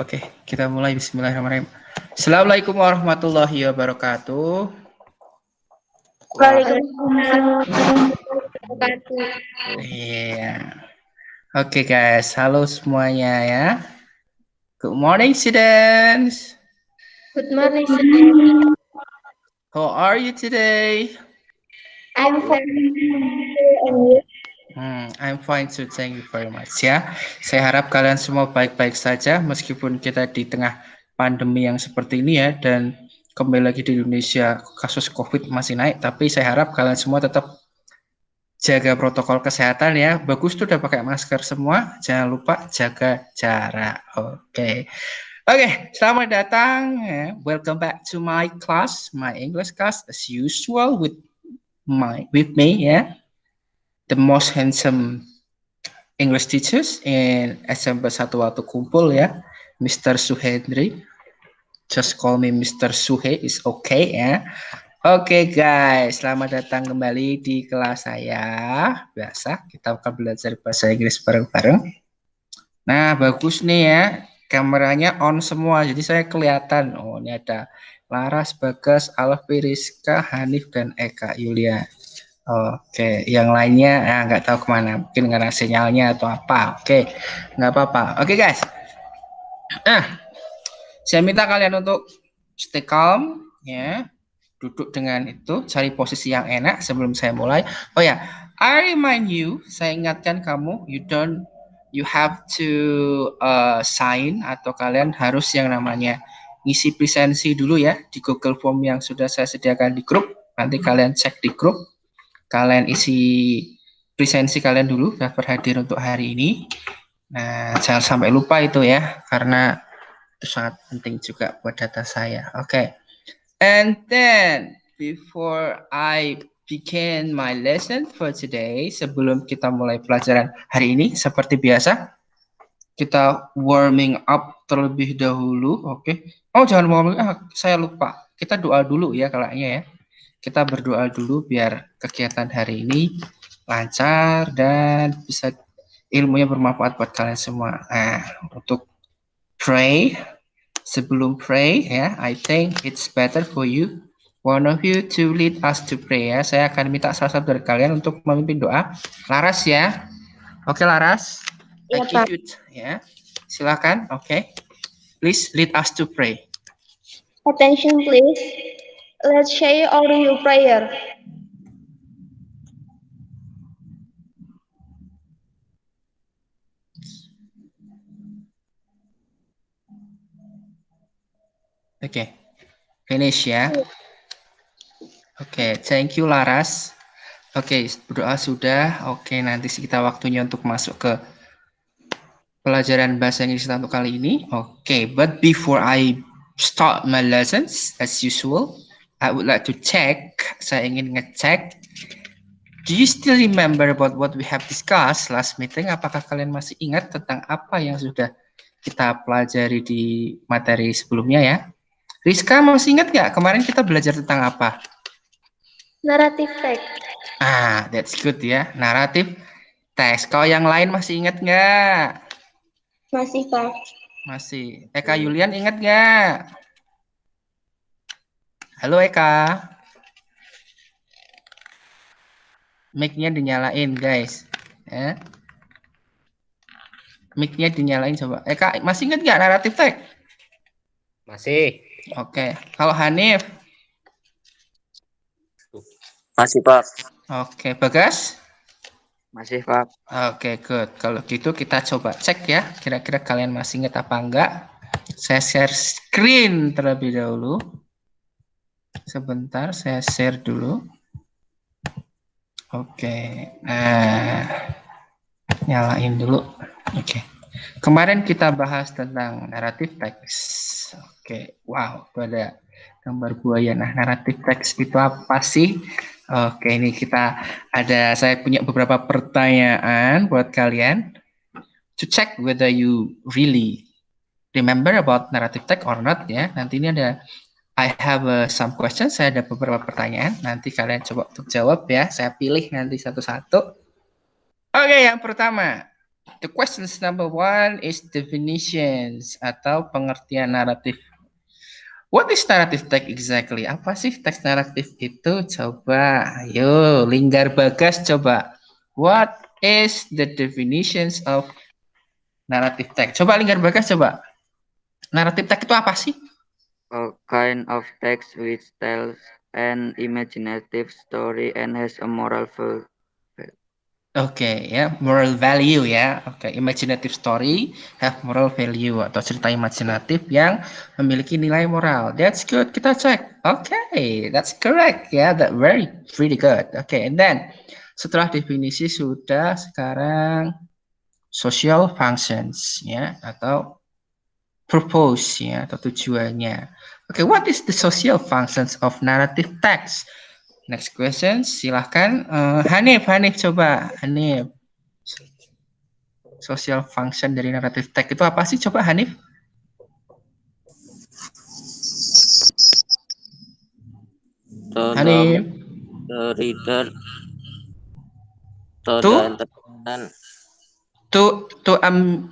Oke, kita mulai. Bismillahirrahmanirrahim. Assalamualaikum warahmatullahi wabarakatuh. Waalaikumsalam warahmatullahi wabarakatuh. Iya. Oke guys, halo semuanya ya. Good morning students. Good morning, student. How are you today? I'm very and you? I'm fine too, thank you very much ya. Saya harap kalian semua baik-baik saja meskipun kita di tengah pandemi yang seperti ini ya, dan kembali lagi di Indonesia kasus COVID masih naik, tapi saya harap kalian semua tetap jaga protokol kesehatan ya. Bagus tuh udah pakai masker semua, jangan lupa jaga jarak. Oke, selamat datang ya. Welcome back to my class, my English class as usual with me ya. The most handsome English teachers in SMP 1 waktu kumpul ya, Mr. Suhendri. Just call me Mr. Suhe is okay ya. Oke guys, selamat datang kembali di kelas saya. Biasa kita akan belajar bahasa Inggris bareng-bareng. Nah, bagus nih ya, kameranya on semua, jadi saya kelihatan. Oh, ini ada Laras, Bagas, Alfi, Rizka, Hanif, dan Eka Yulia. Oke, yang lainnya nggak tahu kemana, mungkin karena sinyalnya atau apa. Oke, nggak apa-apa. Oke guys, nah saya minta kalian untuk stay calm ya, duduk dengan itu, cari posisi yang enak sebelum saya mulai. Oh ya, I remind you, saya ingatkan kamu, you have to sign, atau kalian harus yang namanya ngisi presensi dulu ya di Google Form yang sudah saya sediakan di grup. Nanti kalian cek di grup. Kalian isi presensi kalian dulu, daftar hadir untuk hari ini. Nah, jangan sampai lupa itu ya, karena itu sangat penting juga buat data saya. Oke. And then, before I begin my lesson for today, sebelum kita mulai pelajaran hari ini, seperti biasa, kita warming up terlebih dahulu. Oke. Oh, jangan warming up, saya lupa. Kita doa dulu ya kayaknya ya. Kita berdoa dulu biar kegiatan hari ini lancar dan bisa ilmunya bermanfaat buat kalian semua. Nah, untuk pray, sebelum pray ya, I think it's better for you, one of you to lead us to pray ya. Saya akan minta salah satu dari kalian untuk memimpin doa. Laras ya. Oke Laras. Ya, I give you ya. Silakan. Oke. Please lead us to pray. Attention please. Let's share all your prayer. Oke. Finish ya. Oke, thank you Laras. Oke, berdoa sudah. Oke, nanti kita waktunya untuk masuk ke pelajaran bahasa Inggris kita untuk kali ini. Oke, but before I start my lessons, as usual, I would like to check. Saya ingin ngecek. Do you still remember about what we have discussed last meeting? Apakah kalian masih ingat tentang apa yang sudah kita pelajari di materi sebelumnya ya? Rizka masih ingat nggak kemarin kita belajar tentang apa? Narrative text. That's good ya. Naratif teks. Kalau yang lain masih ingat nggak? Masih, Pak. Masih. Eka Yulian ingat nggak? Halo Eka. Mic-nya dinyalain guys. Ya. Mic-nya dinyalain coba. Eka masih ingat nggak naratif teks? Masih. Oke. Kalau Hanif? Masih, Pak. Oke. Bagas? Masih, Pak. Oke, good. Kalau gitu kita coba cek ya. Kira-kira kalian masih ingat apa enggak? Saya share screen terlebih dahulu. Sebentar, saya share dulu. Oke. Nah, nyalain dulu. Oke. Kemarin kita bahas tentang naratif teks. Oke. Wow, ada gambar buaya. Nah, naratif teks itu apa sih? Oke, ini saya punya beberapa pertanyaan buat kalian to check whether you really remember about narrative text or not ya. Nanti ini I have some questions, saya ada beberapa pertanyaan. Nanti kalian coba untuk jawab ya. Saya pilih nanti satu-satu. Oke, yang pertama. The questions number 1 is definitions atau pengertian naratif. What is narrative text exactly? Apa sih teks naratif itu? Coba, ayo, Linggar Bagas coba. What is the definitions of narrative text? Coba Linggar Bagas coba. Naratif text itu apa sih? A kind of text which tells an imaginative story and has a moral value. Oke, ya, moral value ya. Oke, imaginative story have moral value atau cerita imajinatif yang memiliki nilai moral. That's good. Kita cek. Oke, that's correct ya. That very pretty good. Oke, and then setelah definisi sudah, sekarang social functions ya atau purpose ya atau tujuannya. Oke, what is the social functions of narrative text? Next question, silahkan Hanif coba Hanif. Social function dari narrative text itu apa sih? Coba Hanif. Hanif. The reader to To the entertainment.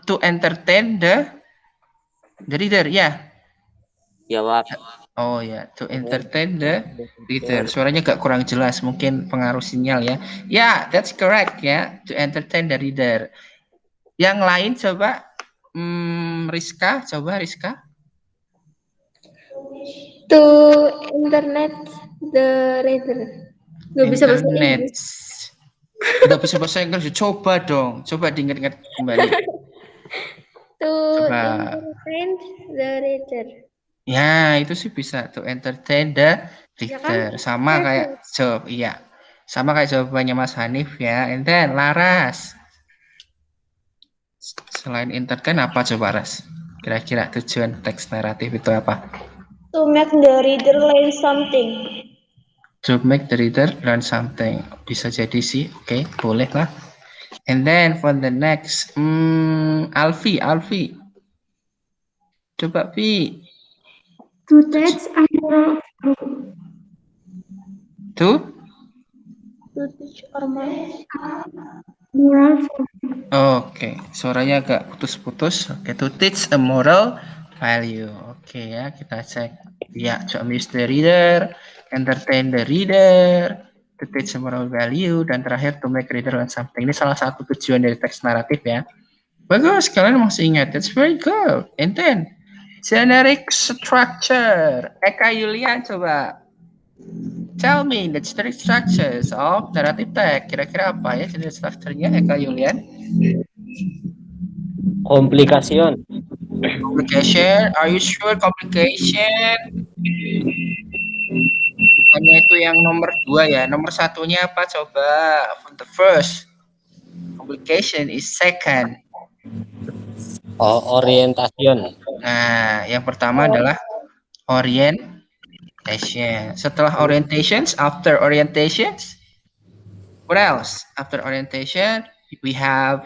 To entertain the reader ya. Jawab. Oh ya, to entertain the reader. Suaranya agak kurang jelas, mungkin pengaruh sinyal ya. Ya, that's correct ya, to entertain the reader. Yang lain coba, Rizka, coba Rizka. To internet the reader. Nggak bisa bahasa Internet. Inggris. Nggak bisa bahasa Inggris, coba dong. Coba diingat-ingat kembali. To Coba. entertain the reader. Ya, itu sih bisa to entertain the Ya kan? reader. Sama kayak jawab, iya. Sama kayak jawabannya Mas Hanif ya. And then Laras. Selain entertain apa coba Ras? Kira-kira tujuan teks naratif itu apa? To make the reader learn something. To make the reader learn something. Bisa jadi sih. Oke, boleh lah. And then for the next, Alfi. Coba Vi. To teach a moral To teach or moral. Oke, suaranya agak putus-putus. Oke, to teach a moral value. Oke ya, kita cek. Ya, to amuse the reader, entertain the reader, to teach a moral value, dan terakhir to make reader learn something. Ini salah satu tujuan dari teks naratif ya. Bagus, kalian masih ingat. That's very good. And then, generic structure. Eka Yulian coba. Tell me the generic structures of narrative text. Kira-kira apa ya generic structure-nya Eka Yulian? Complication. Complication, are you sure complication? Bukannya itu yang nomor 2 ya. Nomor satunya apa coba? The first. Complication is second. Orientation. Nah, yang pertama adalah orientation. Setelah orientations, after orientations, what else? After orientation, we have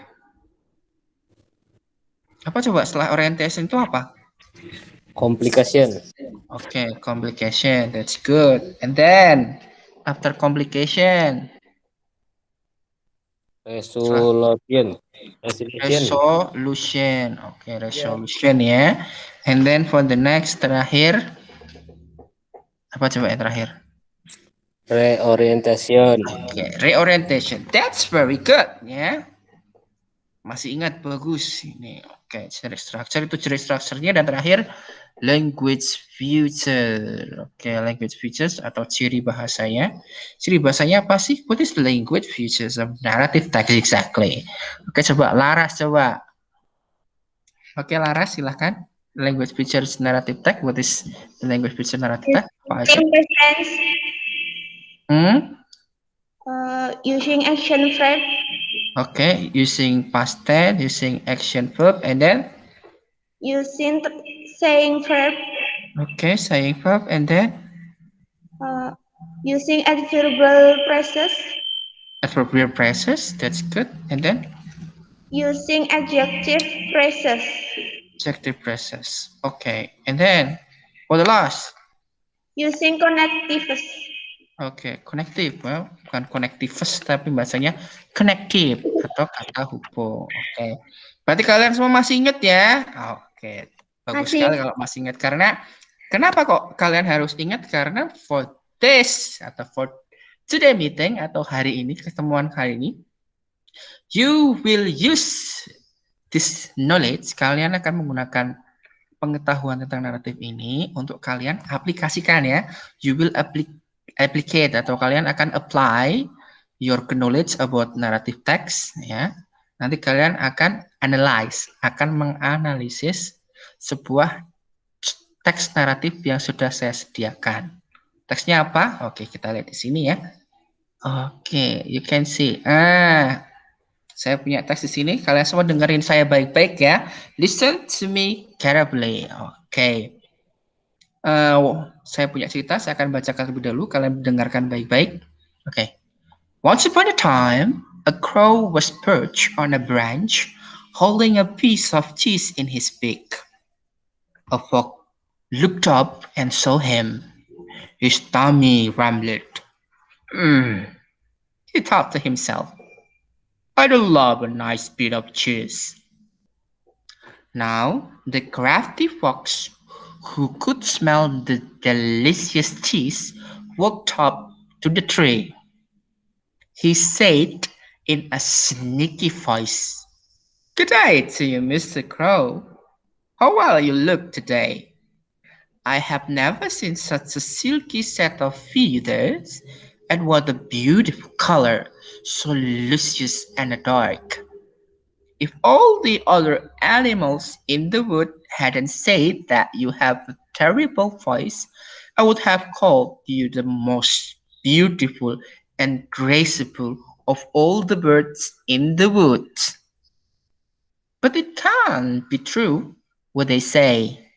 apa coba? Setelah orientation itu apa? Complication. Okay, complication. That's good. And then after complication, Resolution. resolution. Okay, resolution ya. And then for the next terakhir, apa coba yang terakhir? Reorientation. Okay, reorientation. That's very good ya. Masih ingat, bagus ini. Oke, generic structure itu generic structure-nya, dan terakhir language feature. Oke, language features atau ciri bahasanya. Ciri bahasanya apa sih? What is the language features of narrative text exactly? Oke, coba Laras coba. Oke, Laras silahkan. Language features narrative text. What is the language feature narrative text? Apa aja? Using action verb. Okay, using past tense, using action verb, and then using saying verb. Okay, saying verb, and then using adverbial phrases. Adverbial phrases, that's good. And then using adjective phrases. Adjective phrases. Okay, and then for the last, using connectives. Oke, connective. Well, bukan connectives, tapi bahasanya connective atau kata hubung. Oke. Berarti kalian semua masih ingat ya? Oke. Bagus Masih. sekali kalau masih ingat. Karena kenapa kok kalian harus ingat? Karena for this atau for today meeting atau hari ini, ketemuan hari ini, you will use this knowledge. Kalian akan menggunakan pengetahuan tentang naratif ini untuk kalian aplikasikan ya. You will applicate atau kalian akan apply your knowledge about narrative text ya. Nanti kalian akan analyze, akan menganalisis sebuah teks naratif yang sudah saya sediakan. Teksnya apa? Oke, kita lihat di sini ya. Oke, you can see. Saya punya teks di sini. Kalian semua dengerin saya baik-baik ya. Listen to me carefully. Oke. Saya punya cerita. Saya akan bacakan terlebih dahulu. Kalian dengarkan baik-baik. Oke. Once upon a time, a crow was perched on a branch, holding a piece of cheese in his beak. A fox looked up and saw him. His tummy rumbled. He thought to himself, I do love a nice bit of cheese. Now the crafty fox, who could smell the delicious cheese, walked up to the tree. He said in a sneaky voice, Good day to you, Mr. Crow. How well you look today. I have never seen such a silky set of feathers, and what a beautiful color, so luscious and dark. If all the other animals in the wood hadn't said that you have a terrible voice, I would have called you the most beautiful and graceful of all the birds in the woods. But it can't be true what they say.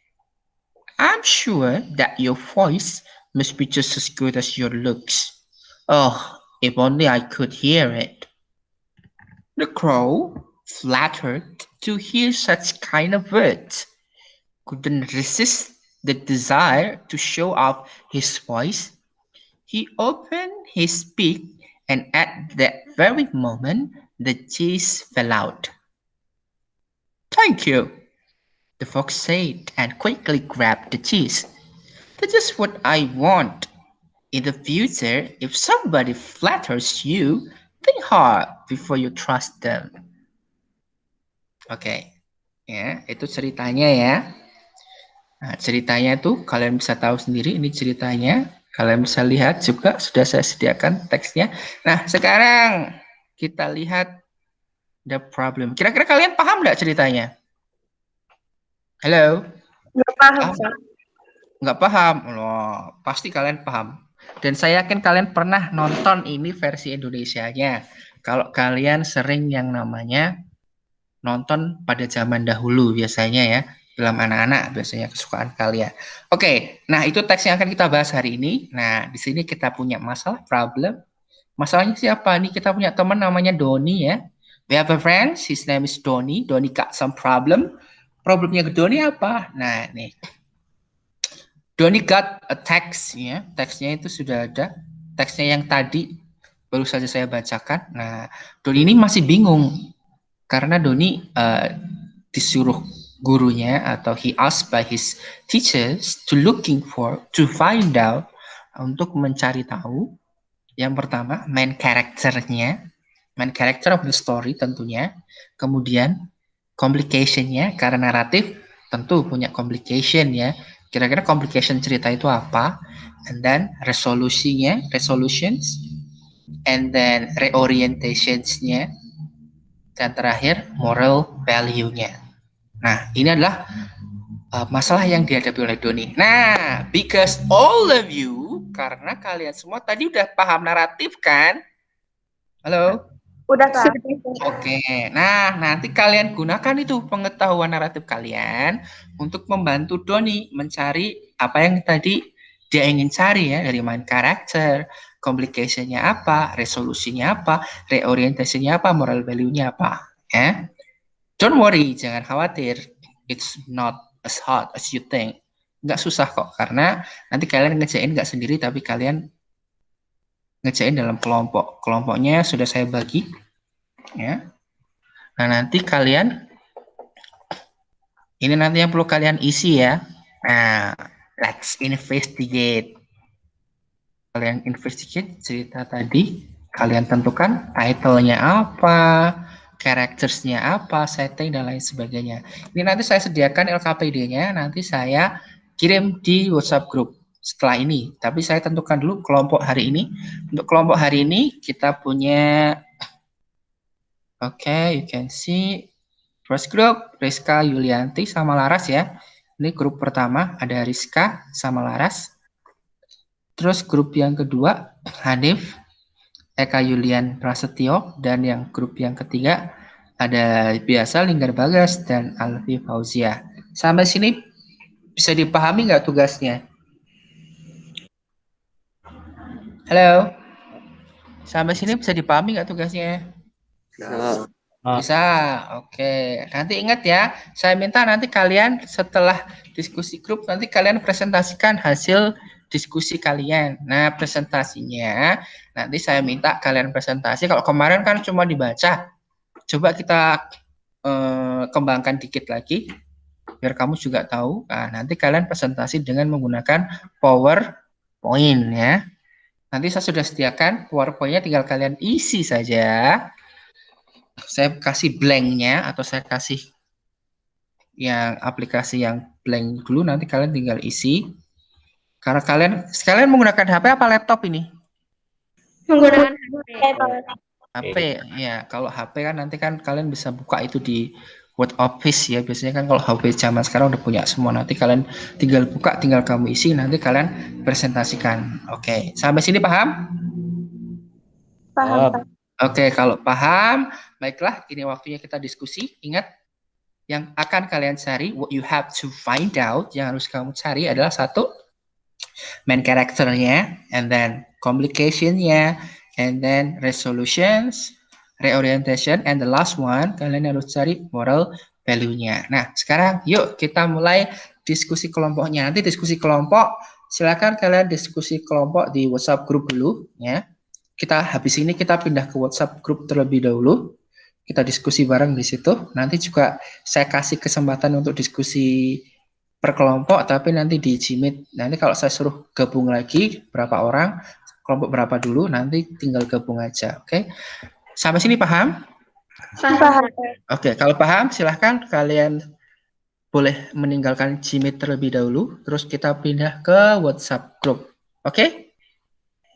I'm sure that your voice must be just as good as your looks. Oh, if only I could hear it. The crow, flattered to hear such kind of words, couldn't resist the desire to show off his voice. He opened his beak, and at that very moment the cheese fell out. Thank you, the fox said, and quickly grabbed the cheese. That's just what I want. In the future, if somebody flatters you, think hard before you trust them. Oke, ya, itu ceritanya ya. Nah, ceritanya tuh kalian bisa tahu sendiri ini ceritanya. Kalian bisa lihat juga sudah saya sediakan teksnya. Nah, sekarang kita lihat the problem. Kira-kira kalian paham nggak ceritanya? Halo? Nggak paham, Pak. Nggak paham? Loh, pasti kalian paham. Dan saya yakin kalian pernah nonton ini versi Indonesianya. Kalau kalian sering yang namanya nonton pada zaman dahulu biasanya ya. Film anak-anak biasanya kesukaan kalian. Oke, nah itu teks yang akan kita bahas hari ini. Nah, di sini kita punya masalah problem. Masalahnya siapa? Nih kita punya teman namanya Doni ya. We have a friend, his name is Doni. Doni got some problem. Problemnya ke Doni apa? Nah, nih. Doni got a text ya. Teksnya itu sudah ada. Teksnya yang tadi baru saja saya bacakan. Nah, Doni ini masih bingung karena Doni disuruh gurunya atau he asked by his teachers to find out untuk mencari tahu yang pertama main character of the story tentunya, kemudian complication-nya karena naratif tentu punya complication ya, kira-kira complication cerita itu apa, and then resolutions, and then reorientations-nya, dan terakhir moral value-nya. Nah, ini adalah masalah yang dihadapi oleh Doni. Nah, because all of you, karena kalian semua tadi udah paham naratif kan? Halo? Udah, Kak. Oke, nah nanti kalian gunakan itu pengetahuan naratif kalian untuk membantu Doni mencari apa yang tadi dia ingin cari ya, dari main karakter, complication-nya apa, resolusinya apa, reorientasinya apa, moral value-nya apa, ya. Don't worry, jangan khawatir. It's not as hard as you think. Nggak susah kok, karena nanti kalian ngerjain nggak sendiri, tapi kalian ngerjain dalam kelompok. Kelompoknya sudah saya bagi, ya. Nah, nanti kalian, ini nanti yang perlu kalian isi ya. Nah, let's investigate. Kalian investigate cerita tadi, kalian tentukan title-nya apa, characters-nya apa, setting, dan lain sebagainya. Ini nanti saya sediakan LKPD-nya, nanti saya kirim di WhatsApp group setelah ini. Tapi saya tentukan dulu kelompok hari ini. Untuk kelompok hari ini, kita punya, oke, you can see, first group, Rizka, Yulianti, sama Laras ya. Ini grup pertama, ada Rizka sama Laras. Terus grup yang kedua, Hanif, Eka Yulian Prasetyo, dan yang grup yang ketiga ada biasa Linggar Bagas dan Alfi Fauzia. Sampai sini bisa dipahami nggak tugasnya? Halo? Sampai sini bisa dipahami nggak tugasnya? Bisa. Bisa, oke. Nanti ingat ya, saya minta nanti kalian setelah diskusi grup, nanti kalian presentasikan hasil diskusi kalian. Nah, presentasinya nanti saya minta kalian presentasi. Kalau kemarin kan cuma dibaca, coba kita kembangkan dikit lagi, biar kamu juga tahu. Nah, nanti kalian presentasi dengan menggunakan PowerPoint ya. Nanti saya sudah sediakan PowerPoint-nya, tinggal kalian isi saja. Saya kasih blank-nya atau saya kasih yang aplikasi yang blank dulu, nanti kalian tinggal isi. Karena kalian menggunakan HP apa laptop ini? Menggunakan HP ya. Kalau HP kan nanti kan kalian bisa buka itu di Word Office ya. Biasanya kan kalau HP zaman sekarang udah punya semua. Nanti kalian tinggal buka, tinggal kamu isi, nanti kalian presentasikan. Oke, sampai sini paham? paham. Oke, kalau paham, baiklah, ini waktunya kita diskusi. Ingat, yang akan kalian cari, what you have to find out, yang harus kamu cari adalah satu, main karakternya, and then complication-nya, and then resolutions, reorientation, and the last one, kalian harus cari moral value-nya. Nah, sekarang yuk kita mulai diskusi kelompoknya. Nanti diskusi kelompok, silakan kalian diskusi kelompok di WhatsApp group dulu, ya. Kita habis ini kita pindah ke WhatsApp group terlebih dahulu. Kita diskusi bareng di situ. Nanti juga saya kasih kesempatan untuk diskusi per kelompok, tapi nanti di Jimit. Nanti kalau saya suruh gabung lagi berapa orang, kelompok berapa dulu, nanti tinggal gabung aja. Oke? Sampai sini paham? Paham. Oke, kalau paham silahkan kalian boleh meninggalkan Jimit terlebih dahulu, terus kita pindah ke WhatsApp group. Oke?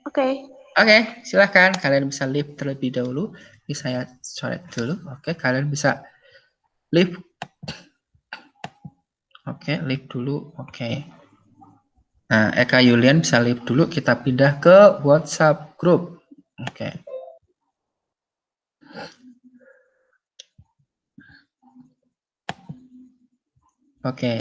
Oke. Oke, silahkan kalian bisa leave terlebih dahulu. Ini saya coret dulu. Oke, kalian bisa leave. Oke, leave dulu. Oke. Nah, Eka Yulian bisa leave dulu. Kita pindah ke WhatsApp group. Oke. Oke.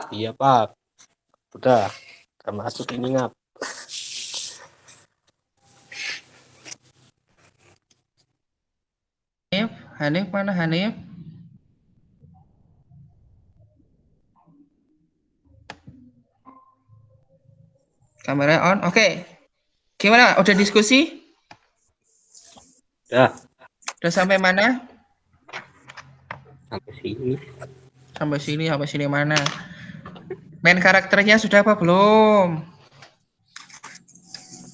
Iya Pak, udah termasuk ini ngap. Hanif mana Hanif? Kamera on, oke. Gimana? Udah diskusi? Udah Udah sampai mana? sampai sini. Sampai sini mana? Main karakternya sudah apa belum?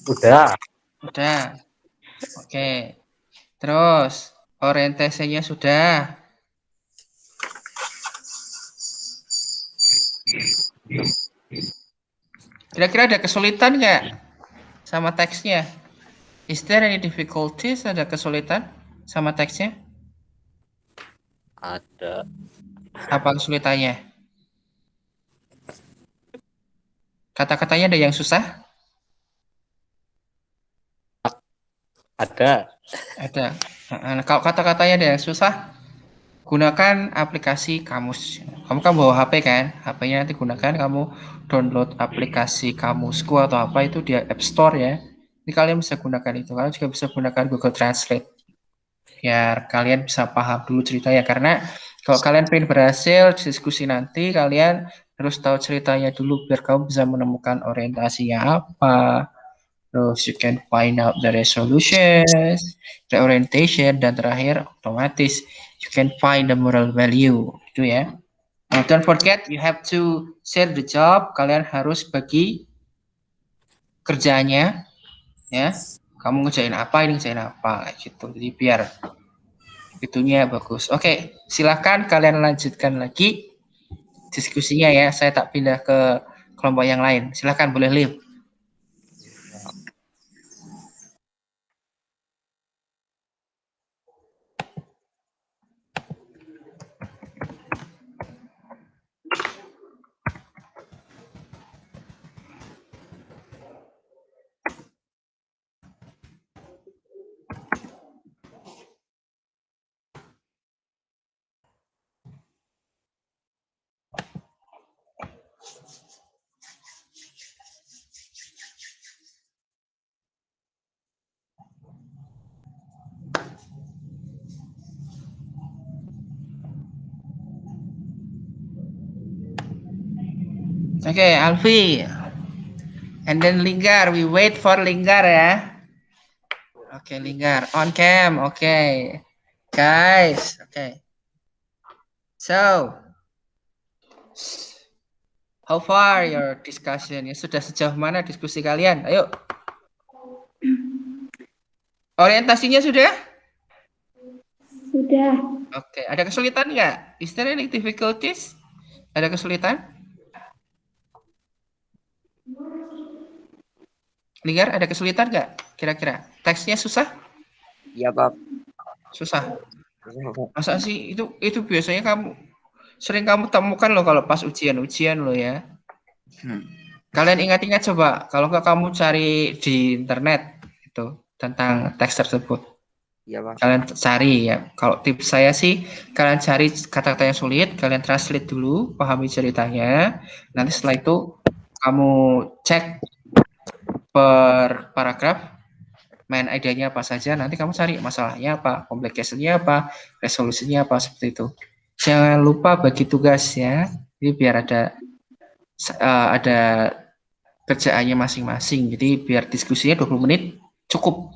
Udah. Udah. Oke. Terus orientasinya sudah. Kira-kira ada kesulitan nggak sama teksnya? Is there any difficulties? Ada kesulitan sama teksnya? Ada. Apa kesulitannya? Kata-katanya ada yang susah? Ada. Ada. Nah, kalau kata-katanya ada yang susah, gunakan aplikasi Kamus. Kamu kan bawa HP kan? HP-nya nanti gunakan kamu download aplikasi Kamusku atau apa itu di App Store ya. Ini kalian bisa gunakan itu. Kalian juga bisa gunakan Google Translate. Biar kalian bisa paham dulu ceritanya. Karena kalau kalian pengen berhasil diskusi nanti, kalian harus tahu ceritanya dulu biar kamu bisa menemukan orientasinya apa. Terus you can find out the resolutions, the orientation, dan terakhir otomatis you can find the moral value. Itu ya. Nah, don't forget you have to share the job. Kalian harus bagi kerjanya ya. Kamu ngerjain apa, ini ngerjain apa gitu. Jadi biar itunya bagus. Oke, silakan kalian lanjutkan lagi diskusinya ya. Saya tak pindah ke kelompok yang lain. Silakan boleh live. Oke, Alfi. And then Linggar, we wait for Linggar ya. Oke, Linggar on cam. Oke. Guys, oke. So, how far your discussion? Ya sudah sejauh mana diskusi kalian? Ayo. Orientasinya sudah? Sudah. Oke, ada kesulitan nggak? Is there any difficulties? Ada kesulitan? Linggar, ada kesulitan nggak? Kira-kira teksnya susah? Iya, Pak. Susah. Iya, Pak. Masa sih itu biasanya sering kamu temukan loh kalau pas ujian-ujian loh ya. Kalian ingat-ingat coba kalau nggak kamu cari di internet itu tentang teks tersebut. Iya, Pak. Kalian cari ya. Kalau tips saya sih kalian cari kata-kata yang sulit, kalian translate dulu, pahami ceritanya. Nanti setelah itu kamu cek per paragraf main idenya apa saja, nanti kamu cari masalahnya apa, complication-nya apa, resolusinya apa, seperti itu. Jangan lupa bagi tugas ya, jadi biar ada kerjaannya masing-masing, jadi biar diskusinya 20 menit cukup,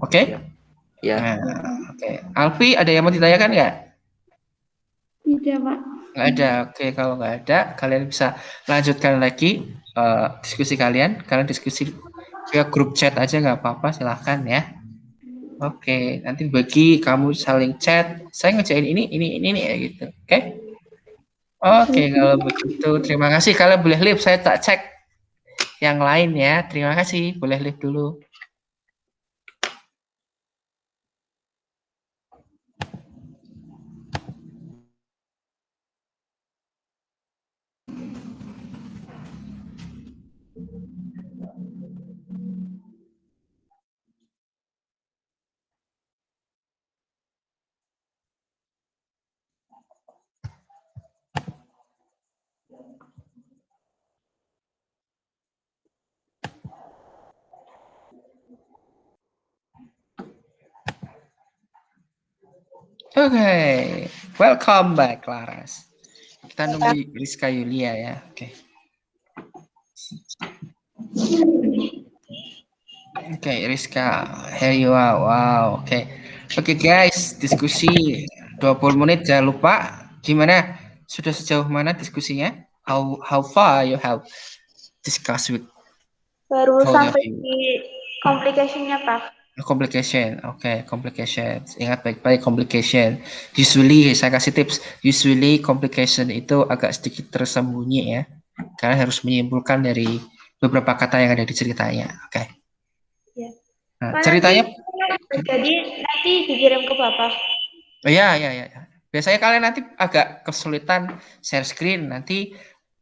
oke? Okay? Iya. Nah, oke. Okay. Alfi, ada yang mau ditanyakan nggak? Tidak, Pak. Nggak ada, oke. Kalau nggak ada, kalian bisa lanjutkan lagi diskusi kalian diskusi via grup chat aja nggak apa-apa, silahkan ya. Oke, nanti bagi kamu saling chat, saya ngerjain ini ya gitu. Oke? Oke, kalau begitu terima kasih. Kalian boleh live, saya tak cek yang lain ya. Terima kasih, boleh live dulu. Okay, welcome back, Laras. Kita nunggu Rizka Yulia ya. Oke. Oke, Rizka, here you are. Wow, oke. Oke guys, diskusi 20 menit. Jangan lupa gimana? Sudah sejauh mana diskusinya? How far you have discussed with Baru both of sampai you? di complication-nya, Pak. Complication, oke, complication. Ingat baik-baik complication. Usually saya kasih tips. Usually complication itu agak sedikit tersembunyi ya. Karena harus menyimpulkan dari beberapa kata yang ada di ceritanya. Oke. Ya. Nah, Pak, ceritanya. jadi nanti dikirim ke Bapak. Oh, ya. Biasanya kalian nanti agak kesulitan share screen. Nanti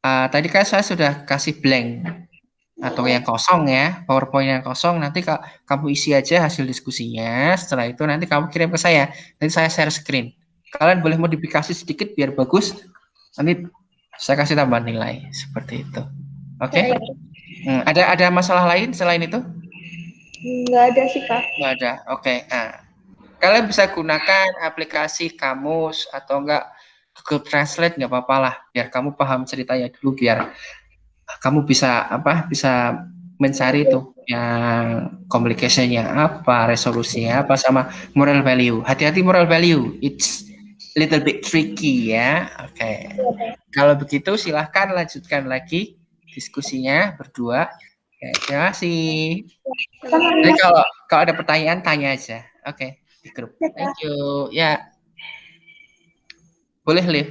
tadi kan saya sudah kasih blank atau yang kosong ya, PowerPoint yang kosong. Nanti kamu isi aja hasil diskusinya. Setelah itu nanti kamu kirim ke saya. Nanti saya share screen. Kalian boleh modifikasi sedikit biar bagus. Nanti saya kasih tambahan nilai seperti itu. Oke? Ada masalah lain selain itu? Nggak ada sih, Pak. Nggak ada. Oke. Nah, kalian bisa gunakan aplikasi Kamus atau enggak Google Translate, nggak apa-apa lah. Biar kamu paham ceritanya dulu, biar kamu bisa mencari itu yang communication-nya apa, resolusinya apa, sama moral value. Hati-hati moral value, it's little bit tricky ya. Oke. Kalau begitu silahkan lanjutkan lagi diskusinya berdua. Oke, terima kasih. Jadi kalau ada pertanyaan tanya aja. Oke, di grup. Thank you. Ya, boleh Liv.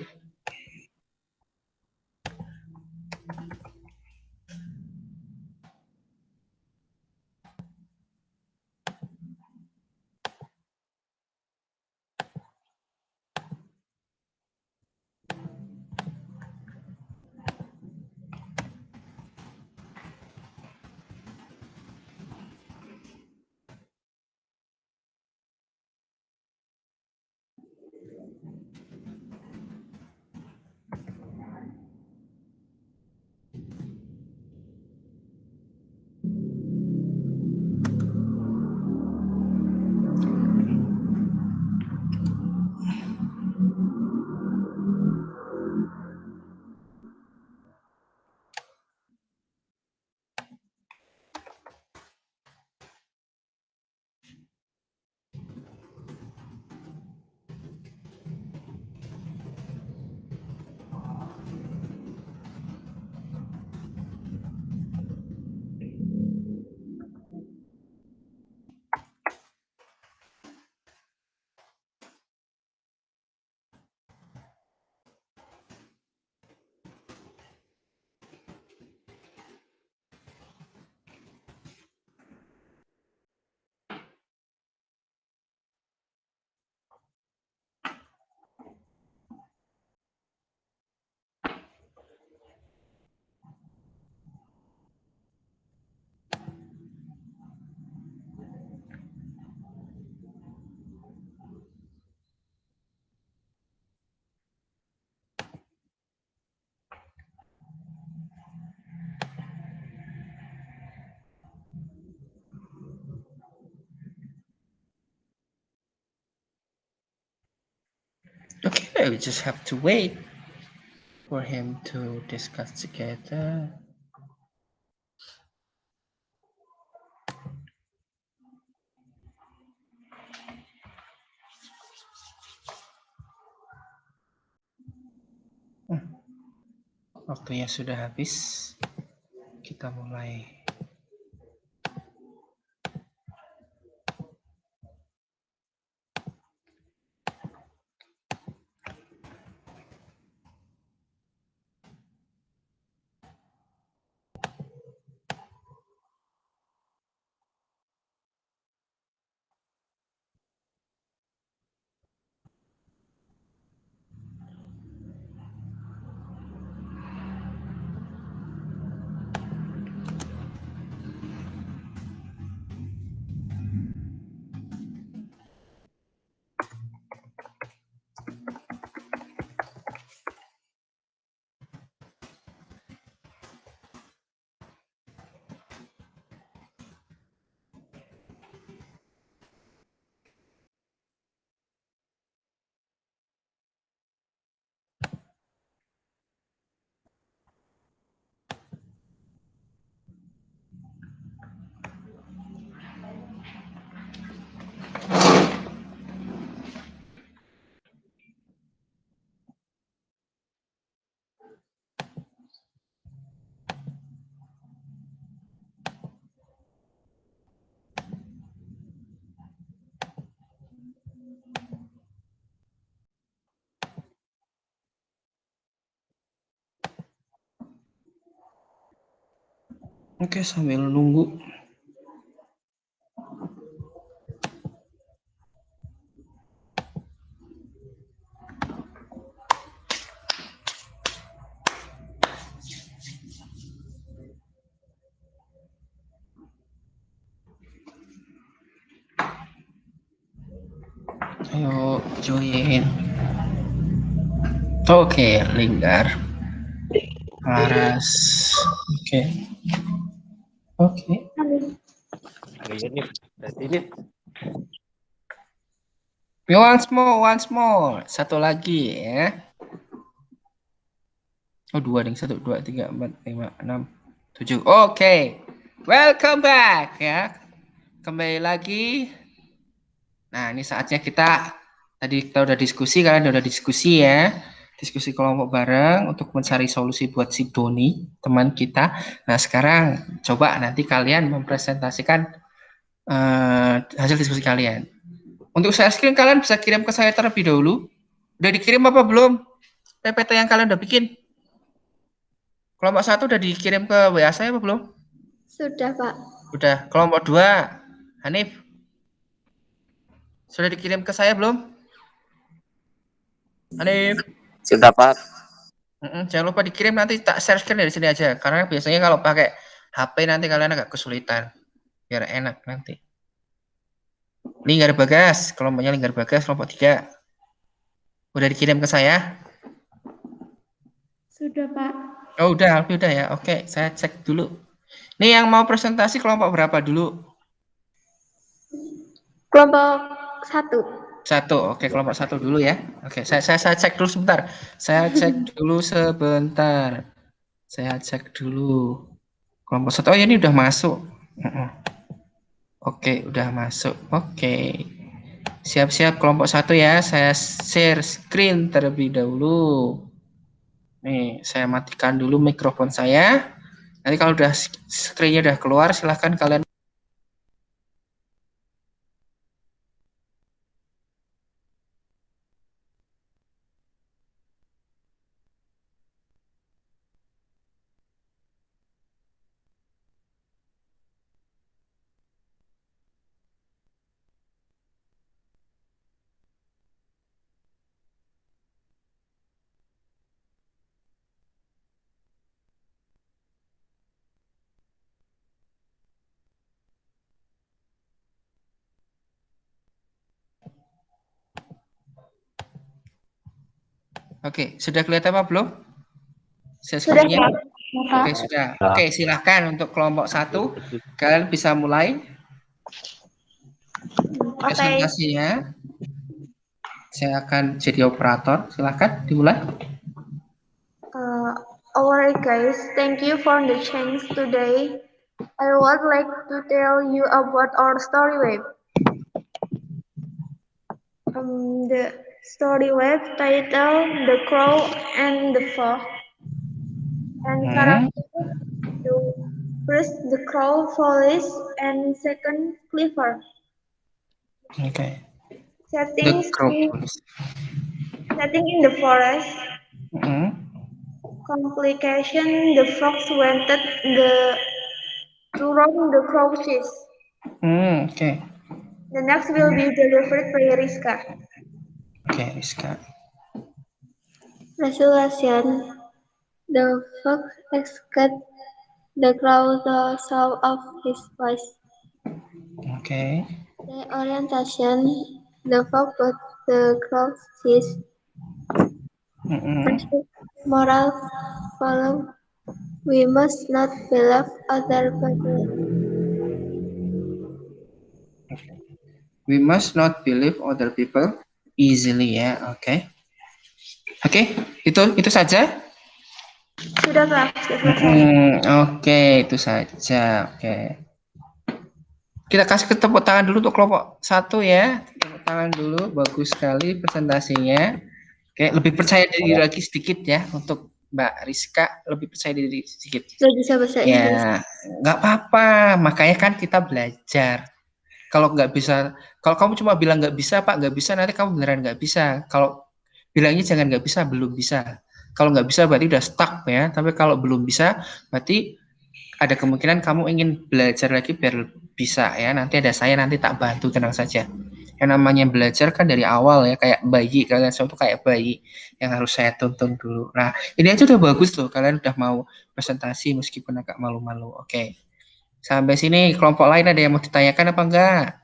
Okay, we just have to wait for him to discuss together. Waktunya sudah habis. Kita mulai. Oke, sambil nunggu. Ayo join. Oke, Linggar. Laras. Oke. Oke. Ini berarti ini Once more. Satu lagi ya. Oh, 2 nih. 1, 2, 3, 4, 5, 6, 7. Oke. Welcome back ya. Kembali lagi. Nah, ini saatnya tadi kita udah diskusi, kalian udah diskusi ya. Diskusi kelompok bareng untuk mencari solusi buat si Doni, teman kita. Nah, sekarang coba nanti kalian mempresentasikan hasil diskusi kalian. Untuk share screen kalian bisa kirim ke saya terlebih dahulu. Udah dikirim apa belum? PPT yang kalian udah bikin? Kelompok 1 udah dikirim ke WA saya apa belum? Sudah, Pak. Udah. Kelompok 2, Hanif, sudah dikirim ke saya belum? Hanif, Sudah, Pak. jangan lupa dikirim, nanti tak share screen dari sini aja. Karena biasanya kalau pakai HP nanti kalian agak kesulitan. Biar enak nanti. Linggar Bagas, kelompoknya Linggar Bagas, kelompok 3. Udah dikirim ke saya? Sudah, Pak. Oh, udah ya. Oke, saya cek dulu. Nih yang mau presentasi kelompok berapa dulu? Kelompok 1. 1. Oke, kelompok 1 dulu ya. Oke, saya cek dulu sebentar. Saya cek dulu sebentar. Saya cek dulu. Kelompok 1. Oh, ini udah masuk. Oke, udah masuk. Oke. Siap-siap kelompok 1 ya. Saya share screen terlebih dahulu. Nih, saya matikan dulu mikrofon saya. Nanti kalau udah screen-nya udah keluar, silahkan kalian. Oke, sudah kelihatan apa belum? Sudah, Screen-nya? Pak. Oke, sudah. Oke, silahkan untuk kelompok 1. Kalian bisa mulai Oke. presentasinya. Saya akan jadi operator. Silahkan dimulai. Alright, guys. Thank you for the chance today. I would like to tell you about our story web. The story web title The Crow and the Fox. And character the first the crow follies and second Clifford. Oke. The Settings Crow. setting in the forest. Complication the fox wanted to roam the crouches. Oke. The next will be delivered by Rizka. Oke, Rizka. Resolution. The fox escaped the crow the sound of his voice. Oke. The orientation. The fox but the crow sees. Moral follow. We must not believe other people. We must not believe other people easily ya. Oke. Oke, itu saja. Sudah, Pak. Sudah selesai. Oke, itu saja. Oke. Kita kasih tepuk tangan dulu untuk kelompok 1 ya. Tepuk tangan dulu, bagus sekali presentasinya. Oke, lebih percaya diri lagi sedikit ya untuk Mbak Rizka, lebih percaya diri sedikit. Sudah bisa bahasa Inggris. Ya, nggak apa-apa. Makanya kan kita belajar. Kalau nggak bisa, kalau kamu cuma bilang nggak bisa Pak, nggak bisa, nanti kamu beneran nggak bisa. Kalau bilangnya jangan nggak bisa, belum bisa. Kalau nggak bisa berarti udah stuck ya. Tapi kalau belum bisa, berarti ada kemungkinan kamu ingin belajar lagi biar bisa ya. Nanti ada saya nanti tak bantu, tenang saja. Yang namanya belajar kan dari awal ya, kayak bayi. Kalian semua tuh kayak bayi yang harus saya tuntun dulu. Nah, ini aja udah bagus loh. Kalian udah mau presentasi meskipun agak malu-malu. Oke. Sampai sini kelompok lain ada yang mau ditanyakan apa enggak?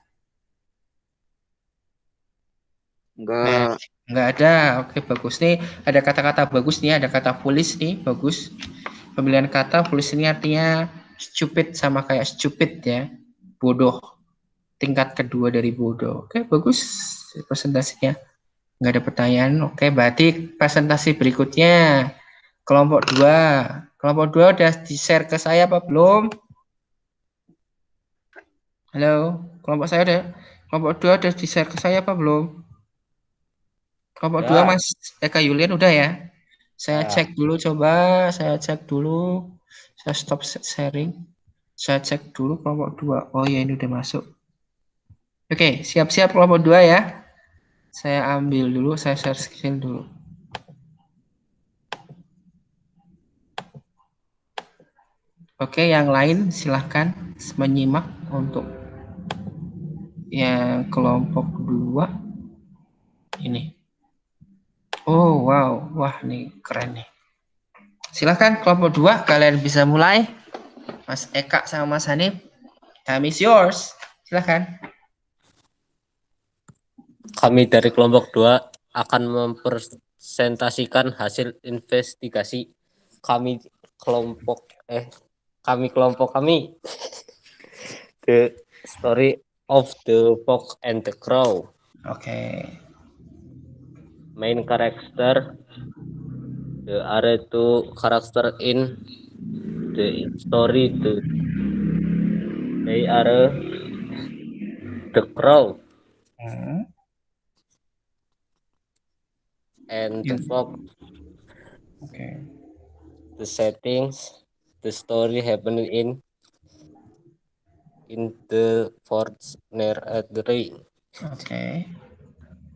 Nah, Enggak. enggak ada. Oke, bagus nih. Ada kata-kata bagus nih, ada kata foolish nih, bagus. Pemilihan kata foolish ini artinya stupid, sama kayak stupid ya. Bodoh. Tingkat kedua dari bodoh. Oke, bagus presentasinya. Enggak ada pertanyaan. Oke, berarti presentasi berikutnya. Kelompok 2. Kelompok 2 udah di-share ke saya apa belum? Halo, kelompok 2 udah di-share ke saya apa belum? Kelompok 2 Ya. Mas Eka Yulian udah ya? Saya Ya. cek dulu coba, saya cek dulu. Saya stop sharing. Saya cek dulu kelompok 2. Oh ya, ini udah masuk. Oke, siap-siap kelompok 2 ya. Saya ambil dulu, saya share screen dulu. Oke, yang lain silahkan menyimak untuk yang kelompok 2 ini. Oh wow, wah nih keren nih. Silahkan kelompok 2 kalian bisa mulai. Mas Eka sama Mas Hanif, time is yours. Silahkan. Kami dari kelompok 2 akan mempresentasikan hasil investigasi kami kelompok kami The Story of the Fox and the Crow. Oke. Main character, there are two character in the story. They are the crow and the fox. Oke. The settings, the story happening in the forest near a tree. Oke.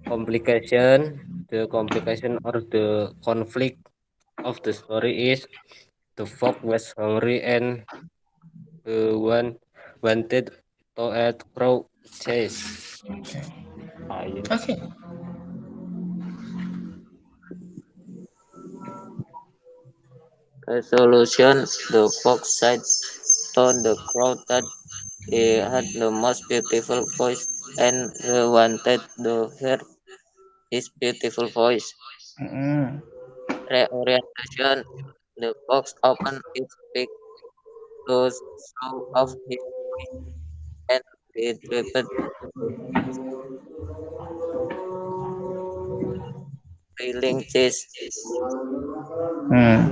Complication, the complication or the conflict of the story is the fox was hungry and the one wanted to eat crow chase. Oke. Ayo. Oke. Resolution: the fox said to the crow that he had the most beautiful voice and he wanted to hear his beautiful voice. Mm-mm. Reorientation: the fox opened its beak to show off his voice and retrieved the trailing chase. Hmm.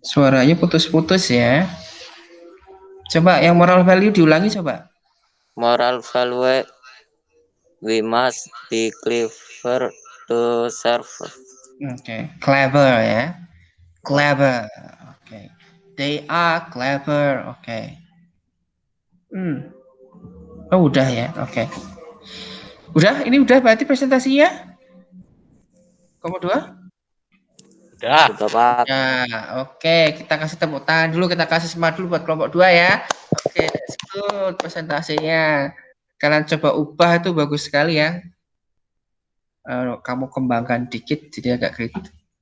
Suaranya putus-putus ya. Coba yang moral value diulangi coba. Moral value: we must be clever to survive. Oke. Clever ya. Clever. Oke. They are clever. Oke. Oh udah ya. Oke. Udah, ini udah berarti presentasinya. Kelompok 2? Udah. Sudah Pak. Ya, oke. Kita kasih tepuk tangan dulu, kita kasih semangat dulu buat kelompok 2 ya. Oke, that's good presentasinya. Kalian coba ubah itu bagus sekali ya. Kamu kembangkan dikit, jadi agak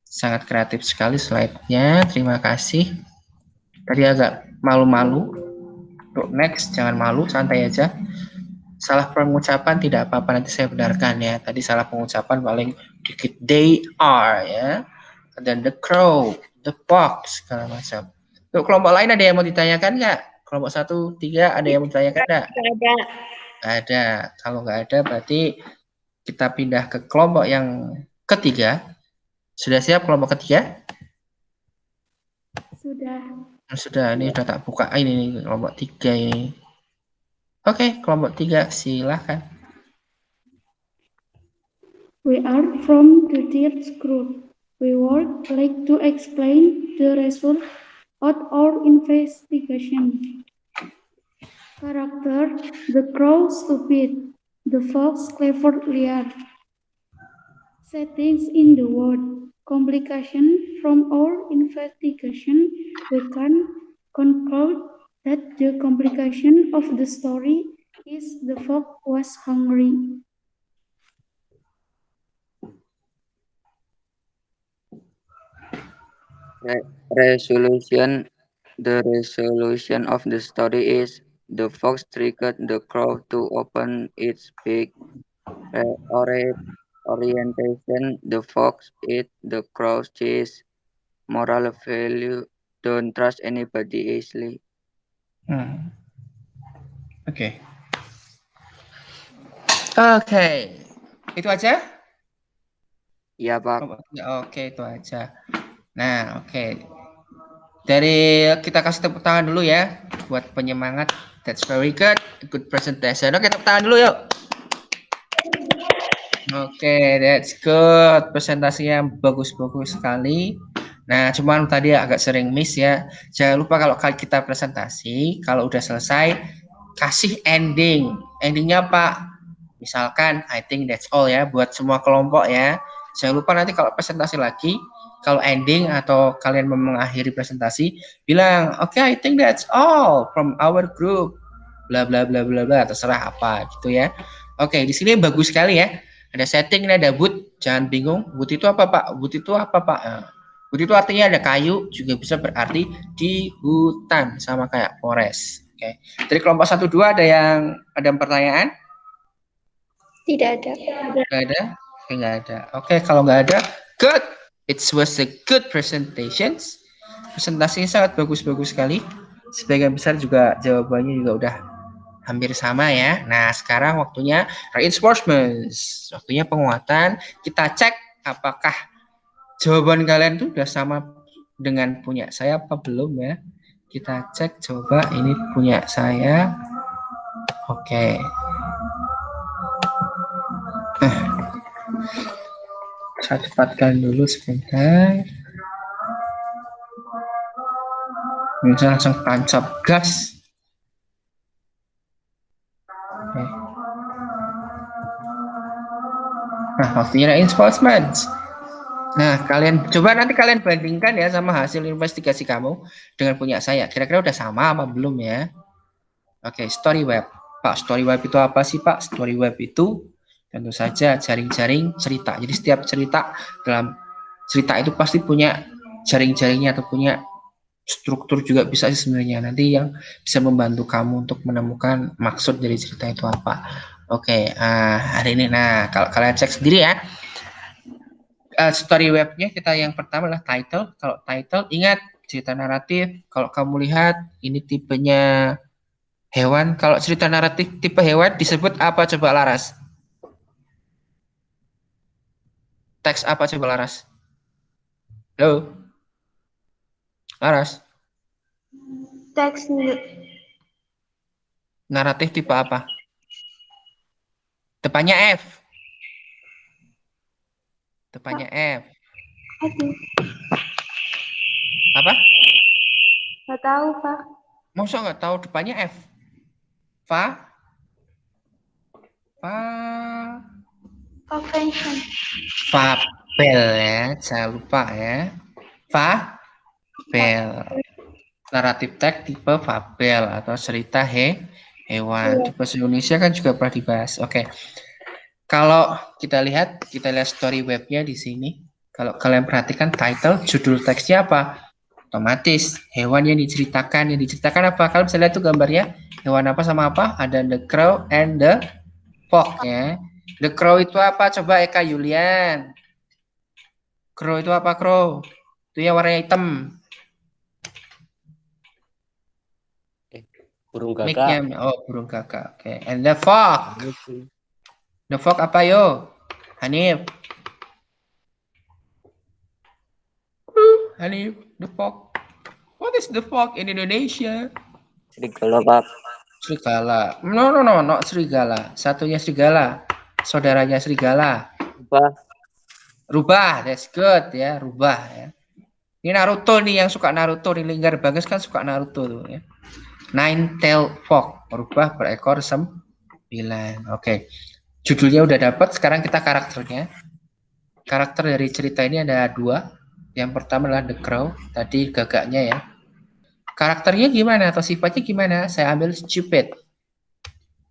sangat kreatif sekali slide-nya. Terima kasih. Tadi agak malu-malu. Untuk next, jangan malu, santai aja. Salah pengucapan tidak apa-apa, nanti saya benarkan ya. Tadi salah pengucapan paling dikit. They are ya. Dan the crow, the fox, segala macam. Untuk kelompok lain ada yang mau ditanyakan nggak? Kelompok 1, 3 ada yang mau ditanyakan nggak? Ada. Ada. Kalau nggak ada berarti kita pindah ke kelompok yang ketiga. Sudah siap kelompok ketiga? Sudah. Sudah, ini sudah tak buka. Ini kelompok 3 ini. Oke, kelompok 3 silahkan. We are from the third group. We would like to explain the result of our investigation. Character: the crow stupid, the fox clever liar. Settings in the world: complication. From our investigation, we can conclude that the complication of the story is the fox was hungry. Resolution. The resolution of the story is the fox triggered the crow to open its beak. Orientation. The fox ate the crow's cheese. Moral value. Don't trust anybody easily. Oke. Oke. Itu aja? Ya, Pak. Oke, itu aja. Nah, oke. Dari kita kasih tepuk tangan dulu ya buat penyemangat. That's very good. Good presentation. Oke, tepuk tangan dulu yuk. Oke, that's good. Presentasinya bagus-bagus sekali. Nah, cuman tadi agak sering miss ya. Jangan lupa kalau kita presentasi, kalau udah selesai, kasih ending. Endingnya apa? Misalkan, I think that's all ya, buat semua kelompok ya. Jangan lupa nanti kalau presentasi lagi, kalau ending atau kalian mau mengakhiri presentasi, bilang, oke, I think that's all from our group. Bla bla bla bla bla, terserah apa gitu ya. Oke, di sini bagus sekali ya. Ada setting, ada wood. Jangan bingung, wood itu apa Pak? Wood itu apa Pak? Wood itu artinya ada kayu, juga bisa berarti di hutan, sama kayak forest. Oke. Dari kelompok 1-2 ada pertanyaan? Tidak ada. Nggak ada? Oke, nggak ada. Oke, kalau nggak ada, good. It was a good presentations. Presentasinya sangat bagus-bagus sekali. Sebagian besar juga jawabannya juga udah hampir sama ya. Nah, sekarang waktunya reinforcement. Waktunya penguatan. Kita cek apakah jawaban kalian tuh udah sama dengan punya saya apa belum ya. Kita cek coba ini punya saya. Oke. Saya cepatkan dulu sebentar. Ini saya langsung tancap gas. Oke. Nah, waktunya reinforcement. Nah, nanti kalian bandingkan ya sama hasil investigasi kamu dengan punya saya. Kira-kira udah sama apa belum ya? Oke, story web. Pak, story web itu apa sih, Pak? Story web itu tentu saja jaring-jaring cerita. Jadi setiap cerita dalam cerita itu pasti punya jaring-jaringnya atau punya struktur juga bisa sih sebenarnya. Nanti yang bisa membantu kamu untuk menemukan maksud dari cerita itu apa. Oke, hari ini. Nah, kalau kalian cek sendiri ya. Story webnya kita yang pertama adalah title. Kalau title ingat cerita naratif. Kalau kamu lihat ini tipenya hewan. Kalau cerita naratif tipe hewan disebut apa coba Laras? Teks apa coba Laras? Halo? Laras? Teks Naratif tipe apa? Depannya F. Depannya F. Aduh, Apa? nggak tahu Pak. Masa nggak tahu depannya F? Convention. Fabel ya, jangan lupa ya. Fabel. Naratif teks tipe fabel atau cerita hewan. Di bahasa Indonesia kan juga pernah dibahas. Oke. Kalau kita lihat story webnya di sini. Kalau kalian perhatikan title, judul teksnya apa? Otomatis hewan yang diceritakan apa? Kalian bisa lihat tuh gambarnya. Hewan apa sama apa? Ada the crow and the fox ya. The crow itu apa? Coba Eka Yulian. Crow itu apa crow? Itu yang warna hitam. Burung gagak. Oh, burung gagak. Oke. And the fox. The fox apa yo? Hanif. Hanif, the fox. What is the fox in Indonesia? Serigala, Pak. Serigala. No, not serigala. Satunya serigala. Saudaranya serigala. Rubah, that's good ya, rubah ya. Ini Naruto nih yang suka Naruto nih, Linggar Bagas kan suka Naruto tuh ya. Nine-tailed fox, rubah berekor 9. Oke. Judulnya udah dapat, sekarang kita karakternya. karakter dari cerita ini ada dua. Yang pertama adalah The Crow, tadi gagaknya ya. Karakternya gimana atau sifatnya gimana? Saya ambil stupid.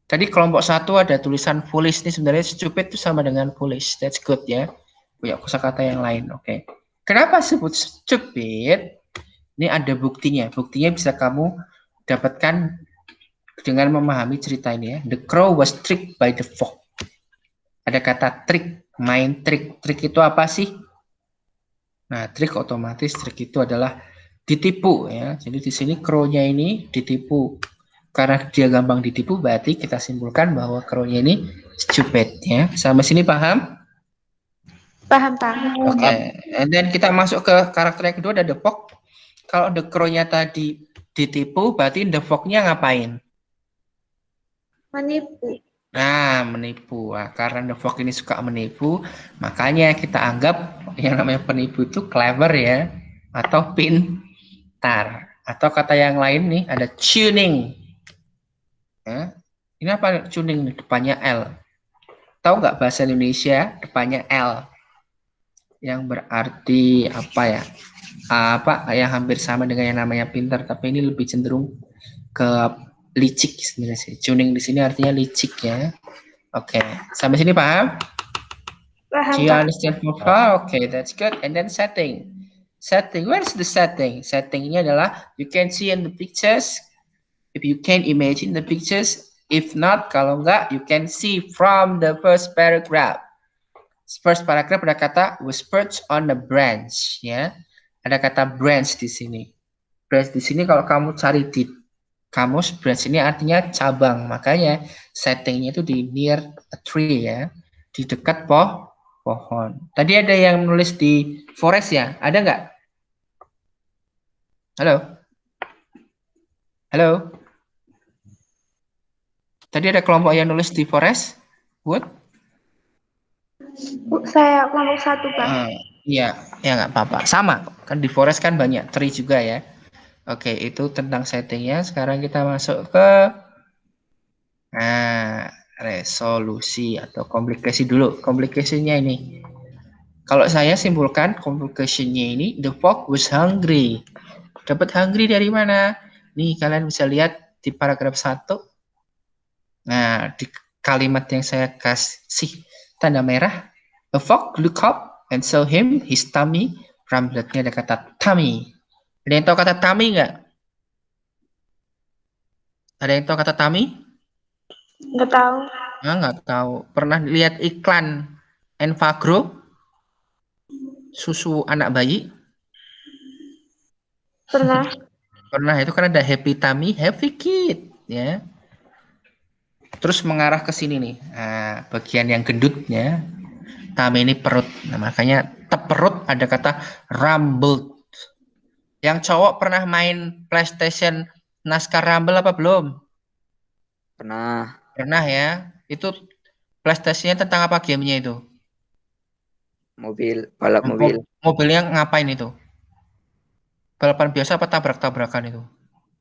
Tadi kelompok satu ada tulisan foolish, nih sebenarnya stupid itu sama dengan foolish. That's good ya. Punya kosakata yang lain. Oke. Kenapa sebut stupid? Ini ada buktinya. Buktinya bisa kamu dapatkan dengan memahami cerita ini ya. The crow was tricked by the fox. Ada kata trick, main trik. Trik itu apa sih? Nah, trik otomatis trik itu adalah ditipu ya. Jadi di sini crow-nya ini ditipu. Karena dia gampang ditipu, berarti kita simpulkan bahwa crow-nya ini stupid ya. Sampai sini paham? Paham, Pak. Oke. And then kita masuk ke karakter yang kedua, ada the fox. Kalau the crow-nya tadi ditipu, berarti the fox-nya ngapain? Menipu. Nah, menipu. Nah, karena the fox ini suka menipu, makanya kita anggap yang namanya penipu itu clever ya, atau pintar. Atau kata yang lain nih, ada tuning. Ya. Ini apa tuning nih? Depannya L. Tahu nggak bahasa Indonesia depannya L? Yang berarti apa ya? Apa yang hampir sama dengan yang namanya pintar, tapi ini lebih cenderung ke licik sebenarnya sih. Tuning di sini artinya licik ya. Oke, sampai sini paham? Paham, Do you Pak. understand so far? Okay, that's good. And then setting. Setting, where's the setting? Settingnya adalah you can see in the pictures. If you can imagine the pictures, if not, kalau enggak, you can see from the first paragraph. First paragraph ada kata was perched on the branch, ya. Ada kata branch di sini. Branch di sini kalau kamu cari di kamus, branch ini artinya cabang. Makanya settingnya itu di near a tree ya, di dekat pohon. Tadi ada yang nulis di forest ya, ada nggak? Halo? Halo? Tadi ada kelompok yang nulis di forest? Wood? Saya kelompok 1, Pak. Iya, ya nggak apa-apa. Sama, kan di forest kan banyak tree juga ya. Oke, itu tentang settingnya. Sekarang kita masuk ke resolusi atau komplikasi dulu. Komplikasinya ini. Kalau saya simpulkan komplikasinya ini, the fox was hungry. Dapat hungry dari mana? Nih, kalian bisa lihat di paragraf 1. Nah, di kalimat yang saya kasih tanda merah, a fox look up and saw him, his tummy rumblednya ada kata tummy. Ada yang tahu kata tummy nggak? Ada yang tahu kata tummy? Nggak tahu. Nah, nggak tahu. Pernah lihat iklan Enfagrow? Susu anak bayi? Pernah. Pernah, itu kan ada happy tummy, happy kid. Ya. Terus mengarah ke sini nih. Nah, bagian yang gendutnya. Tummy ini perut. Nah, makanya perut ada kata rumbled. Yang cowok pernah main PlayStation NASCAR Rumble apa belum? Pernah. Pernah ya. Itu PlayStation-nya tentang apa gamenya itu? Mobil, balap mobil. Mobilnya ngapain itu? Balapan biasa apa tabrak-tabrakan itu?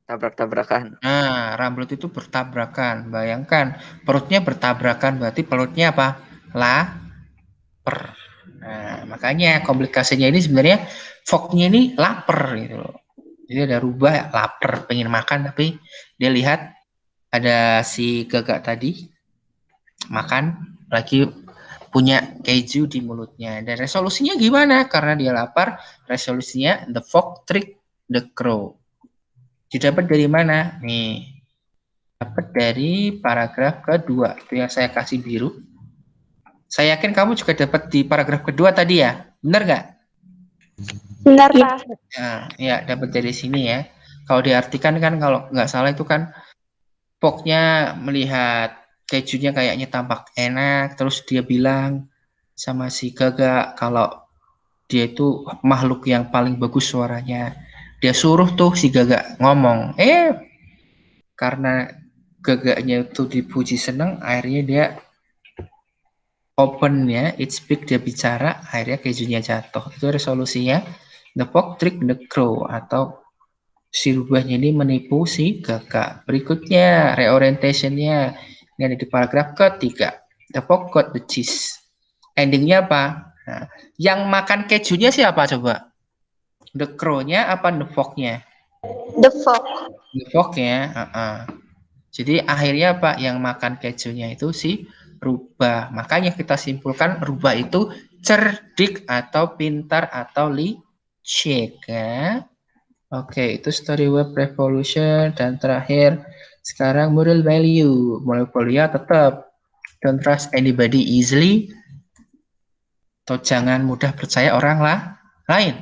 Tabrak-tabrakan. Nah, Rumble itu bertabrakan. Bayangkan, perutnya bertabrakan, berarti perutnya apa? Lapar. Nah, makanya komplikasinya ini sebenarnya Fox-nya ini lapar gitu loh. Jadi ada rubah lapar, pengen makan, tapi dia lihat ada si gagak tadi makan lagi punya keju di mulutnya. Dan resolusinya gimana? Karena dia lapar, resolusinya the fox trick the crow. Didapat dari mana? Nih, dapat dari paragraf kedua. Itu yang saya kasih biru. Saya yakin kamu juga dapat di paragraf kedua tadi ya. Benar nggak? Benar, Pak. Nah, ya dapat dari sini ya. Kalau diartikan kan kalau nggak salah itu kan Fox-nya melihat kejunya kayaknya tampak enak, terus dia bilang sama si gagak kalau dia itu makhluk yang paling bagus suaranya. Dia suruh tuh si gagak ngomong. Karena gagaknya itu dipuji seneng, akhirnya dia open ya, it speak, dia bicara, akhirnya kejunya jatuh. Itu resolusinya the fox trick the crow, atau si rubahnya ini menipu si gagak. Berikutnya reorientationnya ini ada di paragraf ketiga. The fox got the cheese. Endingnya apa? Nah, yang makan kejunya siapa coba? The crow-nya apa the frog-nya? The fog. The frog-nya. Jadi akhirnya apa? Yang makan kejunya itu si rubah. Makanya kita simpulkan rubah itu cerdik atau pintar atau licik ya. Oke, itu story web revolution dan terakhir sekarang moral value. Moral value tetap don't trust anybody easily atau jangan mudah percaya orang lain.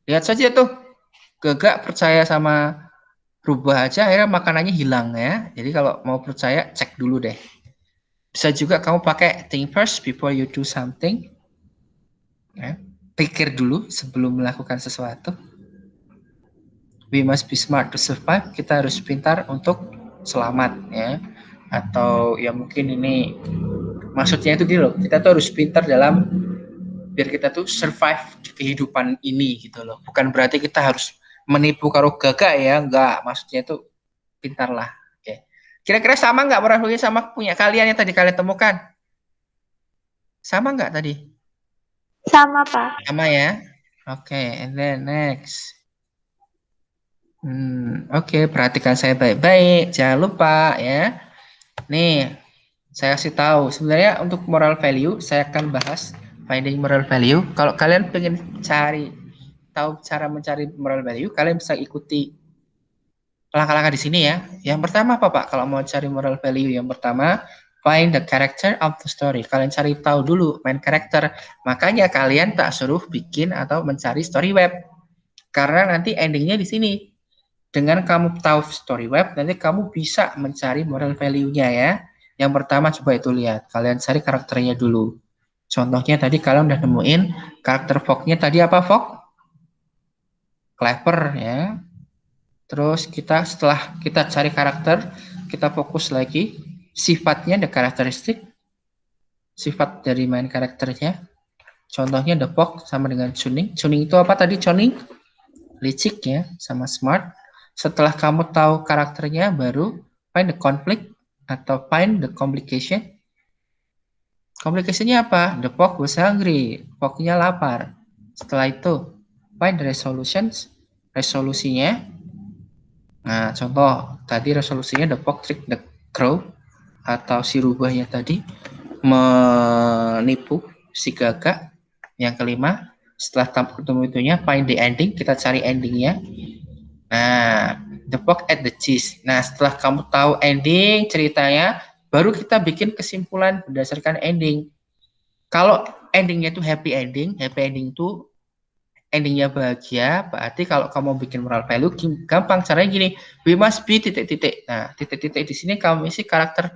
Lihat saja tuh, Gagak percaya sama rubah aja akhirnya makanannya hilang ya. Jadi kalau mau percaya cek dulu deh. Bisa juga kamu pakai think first before you do something. Ya. Pikir dulu sebelum melakukan sesuatu. We must be smart to survive. Kita harus pintar untuk selamat ya. Atau ya mungkin ini maksudnya itu gitu loh. Kita tuh harus pintar dalam biar kita tuh survive di kehidupan ini gitu loh. Bukan berarti kita harus menipu karo gagak ya, enggak. Maksudnya itu pintar lah. Oke. Kira-kira sama nggak moralnya sama punya kalian yang tadi kalian temukan? Sama nggak tadi? Sama, Pak. Sama ya. Oke, and then next. Oke, perhatikan saya baik-baik. Jangan lupa ya. Nih, saya kasih tahu. Sebenarnya untuk moral value, saya akan bahas finding moral value. Kalau kalian pengen tahu cara mencari moral value, kalian bisa ikuti langkah-langkah di sini ya. Yang pertama apa Pak? Kalau mau cari moral value, yang pertama find the character of the story. Kalian cari tahu dulu main karakter. Makanya kalian tak suruh bikin atau mencari story web. Karena nanti endingnya di sini. Dengan kamu tahu story web, nanti kamu bisa mencari moral value-nya ya. Yang pertama coba itu lihat. Kalian cari karakternya dulu. Contohnya tadi kalian udah nemuin karakter Fogg-nya tadi apa Fogg? Clever ya. Terus setelah kita cari karakter, kita fokus lagi sifatnya, the karakteristik, sifat dari main karakternya. Contohnya the Fogg sama dengan Chuning. Chuning itu apa tadi Chuning? Licik ya, sama smart. Setelah kamu tahu karakternya, baru find the conflict atau find the complication. Complicationnya apa? The Fogg was hungry. Fogg-nya lapar. Setelah itu, find the resolusinya. Nah, contoh tadi resolusinya the Fogg trick the crow atau si rubahnya tadi menipu si gagak. Yang kelima, setelah ketemu itunya, find the ending. Kita cari endingnya. Nah, the Fogg at the cheese. Nah, setelah kamu tahu ending ceritanya, baru kita bikin kesimpulan berdasarkan ending. Kalau endingnya itu happy ending itu endingnya bahagia, berarti kalau kamu bikin moral value gampang caranya gini, we must be titik-titik. Nah, titik-titik di sini kamu isi karakter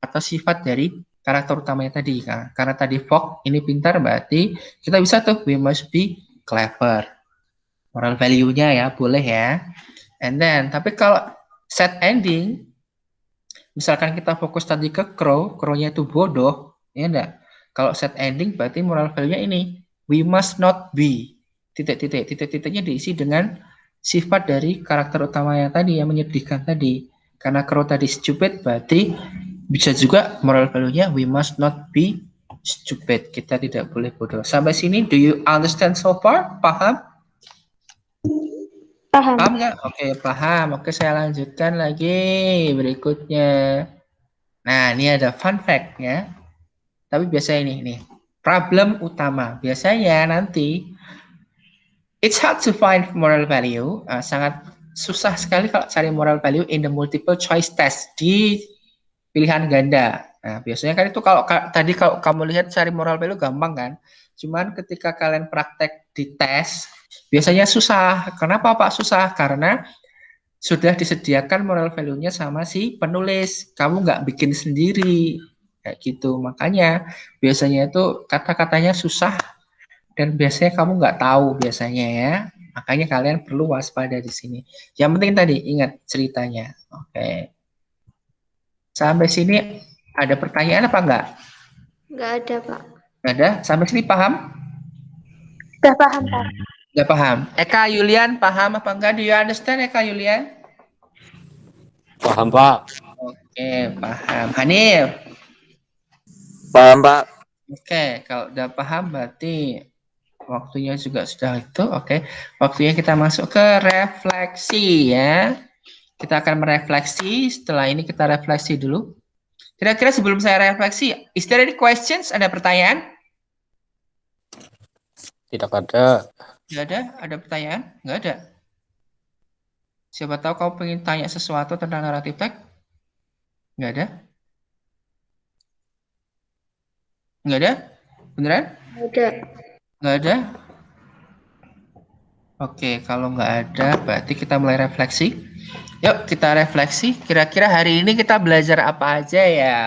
atau sifat dari karakter utamanya tadi. Nah, karena tadi Fogg ini pintar, berarti kita bisa tuh we must be clever. Moral value-nya ya, boleh ya. And then, tapi kalau set ending, misalkan kita fokus tadi ke crow-nya itu bodoh, ya enggak? Kalau set ending berarti moral value-nya ini, we must not be titik-titik. Titik-titiknya diisi dengan sifat dari karakter utama yang tadi, yang menyedihkan tadi. Karena crow tadi stupid, berarti bisa juga moral value-nya we must not be stupid. Kita tidak boleh bodoh. Sampai sini, do you understand so far? Paham? Paham. Paham nggak? Oke, paham. Oke, saya lanjutkan lagi berikutnya. Nah, ini ada fun fact ya. Tapi biasanya ini problem utama. Biasanya nanti it's hard to find moral value. Sangat susah sekali kalau cari moral value in the multiple choice test di pilihan ganda. Nah, biasanya kan itu kalau tadi kalau kamu lihat cari moral value gampang kan. Cuman ketika kalian praktek di tes, biasanya susah. Kenapa Pak susah? Karena sudah disediakan moral value-nya sama si penulis. Kamu nggak bikin sendiri. Kayak gitu. Makanya biasanya itu kata-katanya susah dan biasanya kamu nggak tahu biasanya ya. Makanya kalian perlu waspada di sini. Yang penting tadi ingat ceritanya. Oke. Sampai sini ada pertanyaan apa enggak? Nggak ada, Pak. Nggak ada? Sampai sini paham? Nggak paham, Pak. Nggak paham. Eka Yulian paham apa enggak? Do you understand Eka Yulian? Paham, Pak. Oke, paham. Hanif? Paham, Pak. Oke, kalau udah paham berarti waktunya juga sudah itu. Oke, waktunya kita masuk ke refleksi ya. Kita akan merefleksi. Setelah ini kita refleksi dulu. Kira-kira sebelum saya refleksi, is there any questions? Ada pertanyaan? Tidak ada. Tidak ada? Ada pertanyaan? Nggak ada. Siapa tahu kamu pengen tanya sesuatu tentang naratif teks? Nggak ada? Nggak ada? Beneran? Ada. Nggak ada? Oke, kalau nggak ada, berarti kita mulai refleksi. Yuk, kita refleksi. Kira-kira hari ini kita belajar apa aja ya?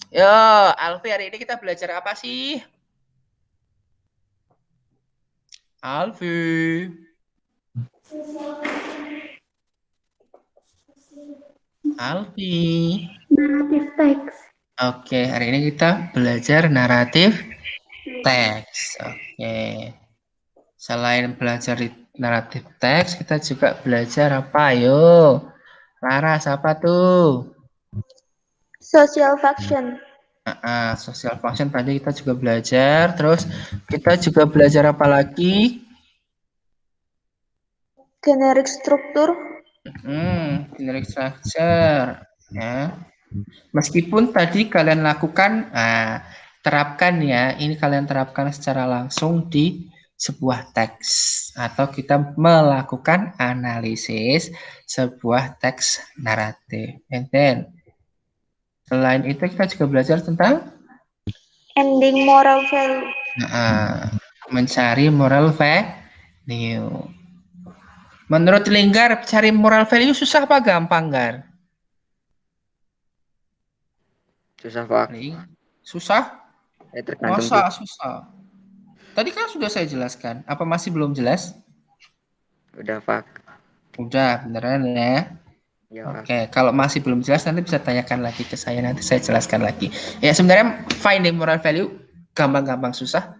Yuk, Alfi, hari ini kita belajar apa sih? Alfi. Alfi. Narrative text. Oke, hari ini kita belajar naratif teks. Oke. Selain belajar naratif teks, kita juga belajar apa? Ayo. Laras, apa tuh? Social function. Social function tadi kita juga belajar. Terus kita juga belajar apa lagi? Generic structure. Generic structure. Ya. Meskipun tadi kalian lakukan, terapkan ya. Ini kalian terapkan secara langsung di sebuah teks. Atau kita melakukan analisis sebuah teks naratif. And then, selain itu kita juga belajar tentang Ending moral value. mencari moral value. Menurut Linggar, cari moral value susah apa gampang, Gar? Susah, Pak. Susah? Tergantung Masa susah? Tadi kan sudah saya jelaskan. Apa masih belum jelas? udah, Pak. Udah, beneran ya? Ya, Pak. Oke, kalau masih belum jelas nanti bisa tanyakan lagi ke saya, nanti saya jelaskan lagi. Ya, sebenarnya finding moral value gampang-gampang susah,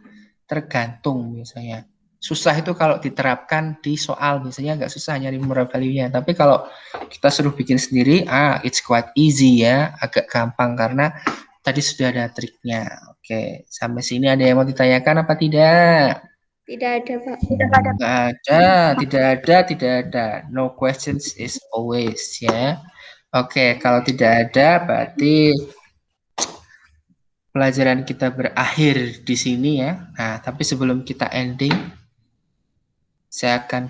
tergantung misalnya. Susah itu kalau diterapkan di soal, misalnya nggak susah nyari moral value-nya. Tapi kalau kita suruh bikin sendiri, it's quite easy ya, agak gampang karena tadi sudah ada triknya. Oke, sampai sini ada yang mau ditanyakan apa tidak? Tidak ada, Pak. Tidak ada. No questions is always ya. Oke, kalau tidak ada berarti pelajaran kita berakhir di sini ya. Nah, tapi sebelum kita ending,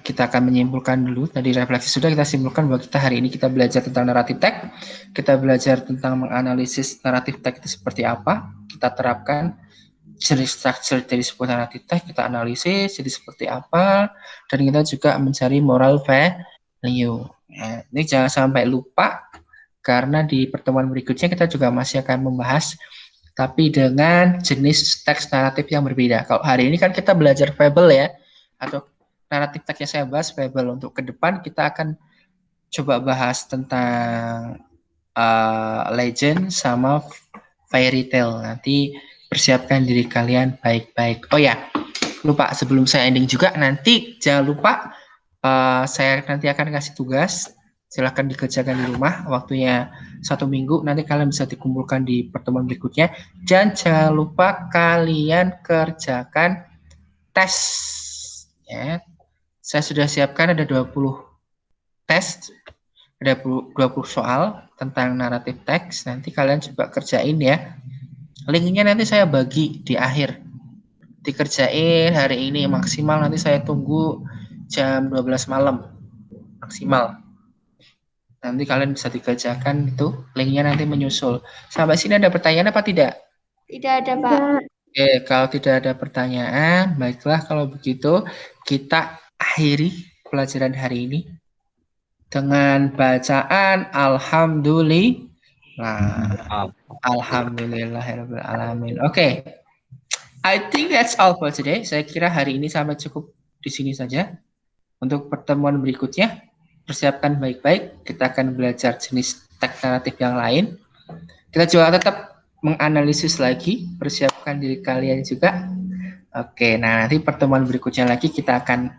kita akan menyimpulkan dulu. Tadi refleksi sudah kita simpulkan bahwa kita hari ini kita belajar tentang naratif teks. Kita belajar tentang menganalisis naratif teks itu seperti apa. Kita terapkan jenis structure dari sebuah naratif teks, kita analisis jadi seperti apa, dan kita juga mencari moral value. Nah, ini jangan sampai lupa karena di pertemuan berikutnya kita juga masih akan membahas tapi dengan jenis teks naratif yang berbeda. Kalau hari ini kan kita belajar fable ya, atau naratif teks yang saya bahas fable. Untuk ke depan kita akan coba bahas tentang legend sama fairy tale. Nanti persiapkan diri kalian baik-baik. Oh ya, lupa sebelum saya ending juga, nanti jangan lupa saya nanti akan kasih tugas. Silahkan dikerjakan di rumah, waktunya 1 minggu, nanti kalian bisa dikumpulkan di pertemuan berikutnya. Dan jangan lupa kalian kerjakan tes. Ya. Saya sudah siapkan ada 20 tes, ada 20 soal tentang naratif teks. Nanti kalian coba kerjain ya. Linknya nanti saya bagi di akhir. Dikerjain hari ini maksimal, nanti saya tunggu jam 12 malam maksimal. Nanti kalian bisa dikerjakan itu, linknya nanti menyusul. Sampai sini ada pertanyaan apa tidak? Tidak ada, Pak. Oke, kalau tidak ada pertanyaan, baiklah kalau begitu kita akhiri pelajaran hari ini dengan bacaan Alhamdulillah. Alhamdulillahirabbil alamin. Oke. I think that's all for today. Saya kira hari ini sampai cukup di sini saja. Untuk pertemuan berikutnya, persiapkan baik-baik. Kita akan belajar jenis teks naratif yang lain. Kita juga tetap menganalisis lagi, persiapkan diri kalian juga. Oke, nah nanti pertemuan berikutnya lagi kita akan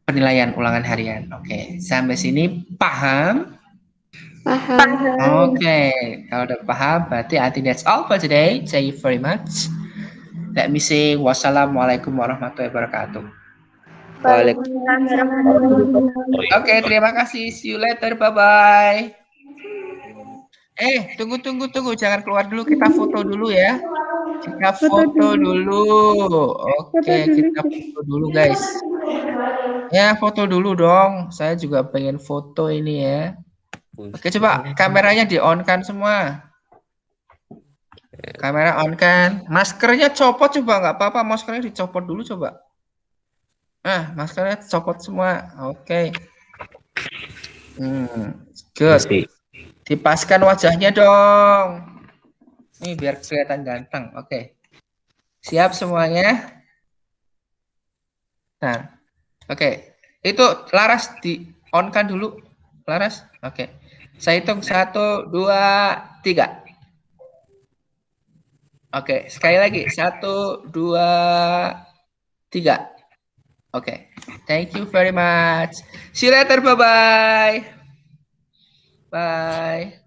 penilaian ulangan harian. Oke, sampai sini paham? Paham. Okay, kalau udah paham, berarti I think that's all for today. Thank you very much. Let me say wassalamualaikum warahmatullahi wabarakatuh. Waalaikumsalam Waalaikumsalam warahmatullahi warahmatullahi wabarakatuh. Oke, terima kasih. See you later. Bye-bye. Tunggu. Jangan keluar dulu. Kita foto dulu ya. Kita foto dulu. Oke, kita foto dulu, guys. Ya, foto dulu dong. Saya juga pengen foto ini ya. Oke, coba kameranya di-on-kan semua. Kamera on kan. Maskernya copot coba, nggak apa-apa. Maskernya dicopot dulu coba. Maskernya copot semua. Oke. Good. Masih. Dipaskan wajahnya dong. Nih biar kelihatan ganteng. Oke. Siap semuanya? Nah, oke. Itu Laras di-on kan dulu. Laras? Oke. Saya hitung 1, 2, 3. Oke, sekali lagi. 1, 2, 3. Oke. Thank you very much. See you later. Bye-bye. Bye.